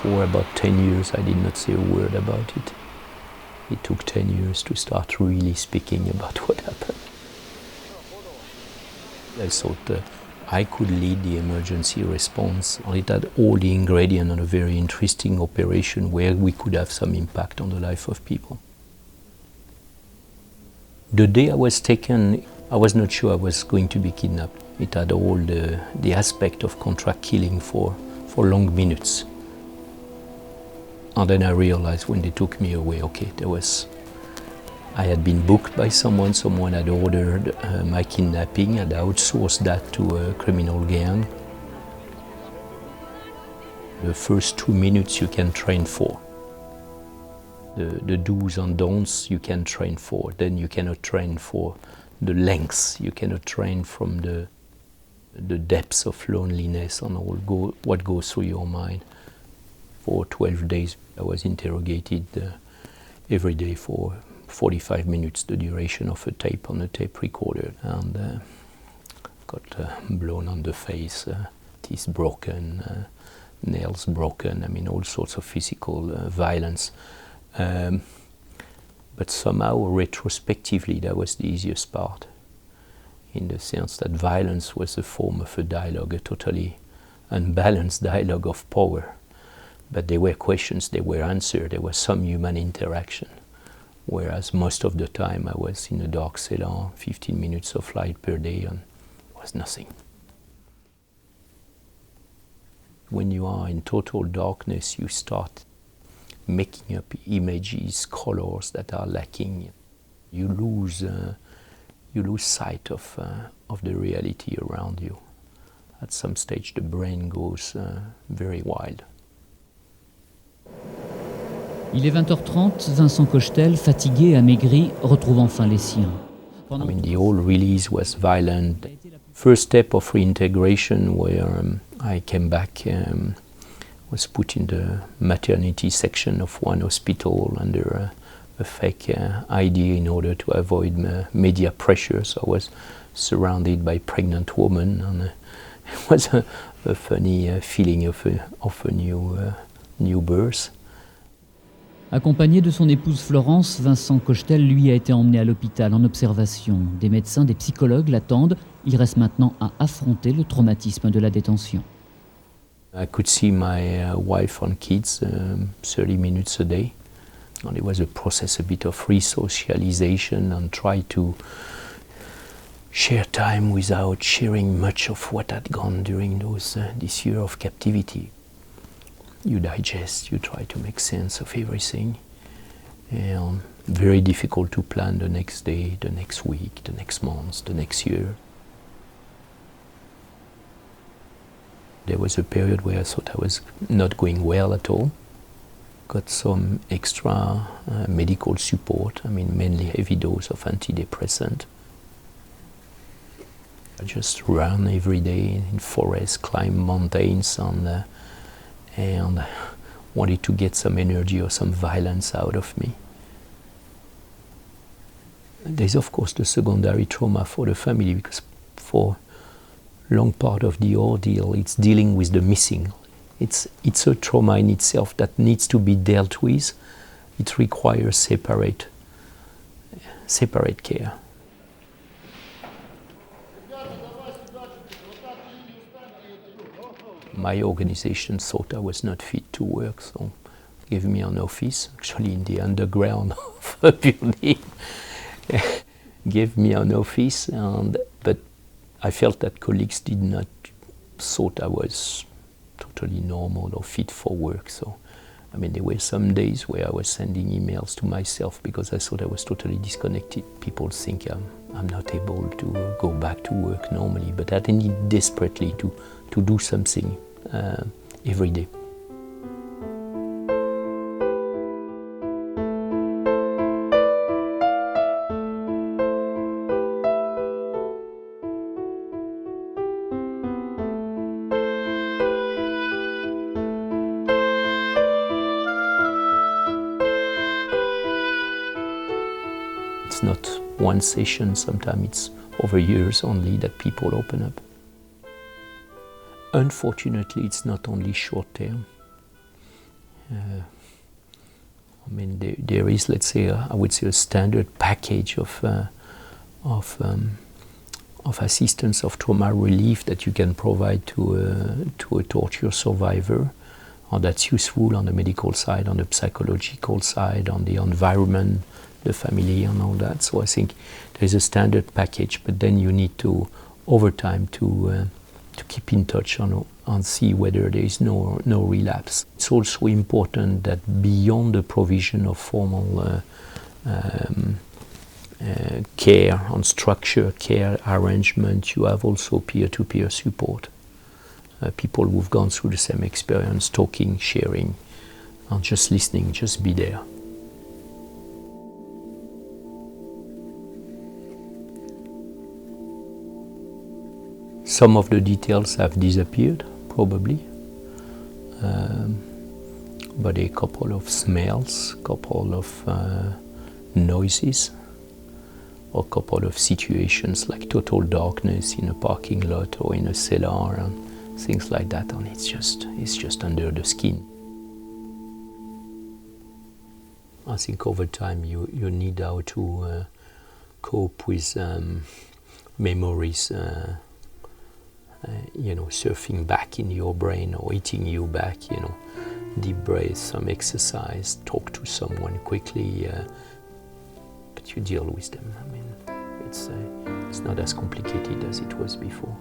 For about 10 years I did not say a word about it. It took 10 years to start really speaking about what happened. I thought I could lead the emergency response. It had all the ingredients on a very interesting operation where we could have some impact on the life of people. The day I was taken, I was not sure I was going to be kidnapped. It had all the aspect of contract killing for long minutes. And then I realized when they took me away, okay, I had been booked by someone had ordered my kidnapping, had outsourced that to a criminal gang. The first 2 minutes you can train for. The do's and don'ts you can train for. Then you cannot train for the lengths. You cannot train from the depths of loneliness and all what goes through your mind. For 12 days I was interrogated every day for 45 minutes, the duration of a tape on a tape recorder, and got blown on the face, teeth broken, nails broken, I mean all sorts of physical violence. But somehow retrospectively that was the easiest part, in the sense that violence was a form of a dialogue, a totally unbalanced dialogue of power. But there were questions, there were answers, there was some human interaction. Whereas most of the time I was in a dark cellar, 15 minutes of light per day, and was nothing. When you are in total darkness, you start making up images, colors that are lacking. You lose sight of the reality around you. At some stage the brain goes very wild. Il est 20h30, Vincent Cochetel, fatigué, amaigri, retrouve enfin les siens. I mean, the whole release was violent. First step of reintegration where I came back, was put in the maternity section of one hospital under a fake ID in order to avoid media pressure. So I was surrounded by pregnant women, and it was a funny feeling of a new birth. Accompagné de son épouse Florence, Vincent Cochetel, lui, a été emmené à l'hôpital en observation. Des médecins, des psychologues l'attendent. Il reste maintenant à affronter le traumatisme de la détention. I could see my wife and kids 30 minutes a day. And it was a process, a bit of resocialization, and try to share time without sharing much of what had gone during this year of captivity. You digest, you try to make sense of everything. And very difficult to plan the next day, the next week, the next month, the next year. There was a period where I thought I was not going well at all. Got some extra medical support, I mean mainly heavy dose of antidepressant. I just run every day in forests, climb mountains, and wanted to get some energy or some violence out of me. There's of course the secondary trauma for the family, because for a long part of the ordeal it's dealing with the missing. It's a trauma in itself that needs to be dealt with. It requires separate care. My organization thought I was not fit to work, so gave me an office, actually in the underground of a building. Gave me an office, but I felt that colleagues did not thought I was totally normal or fit for work. So, I mean, there were some days where I was sending emails to myself because I thought I was totally disconnected. People think I'm not able to go back to work normally, but I need desperately to do something every day. It's not one session, sometimes it's over years only that people open up. Unfortunately, it's not only short term. I mean, there is, let's say, I would say, a standard package of assistance, of trauma relief that you can provide to a torture survivor, and that's useful on the medical side, on the psychological side, on the environment, the family, and all that. So I think there is a standard package, but then you need to, over time, to keep in touch and see whether there is no relapse. It's also important that beyond the provision of formal care and structure care arrangement, you have also peer-to-peer support. People who've gone through the same experience, talking, sharing, and just listening, just be there. Some of the details have disappeared, probably, but a couple of smells, couple of noises, or a couple of situations like total darkness in a parking lot or in a cellar and things like that, and it's just under the skin. I think over time you need how to cope with memories, surfing back in your brain or hitting you back, deep breath, some exercise, talk to someone quickly, but you deal with them. I mean, it's not as complicated as it was before.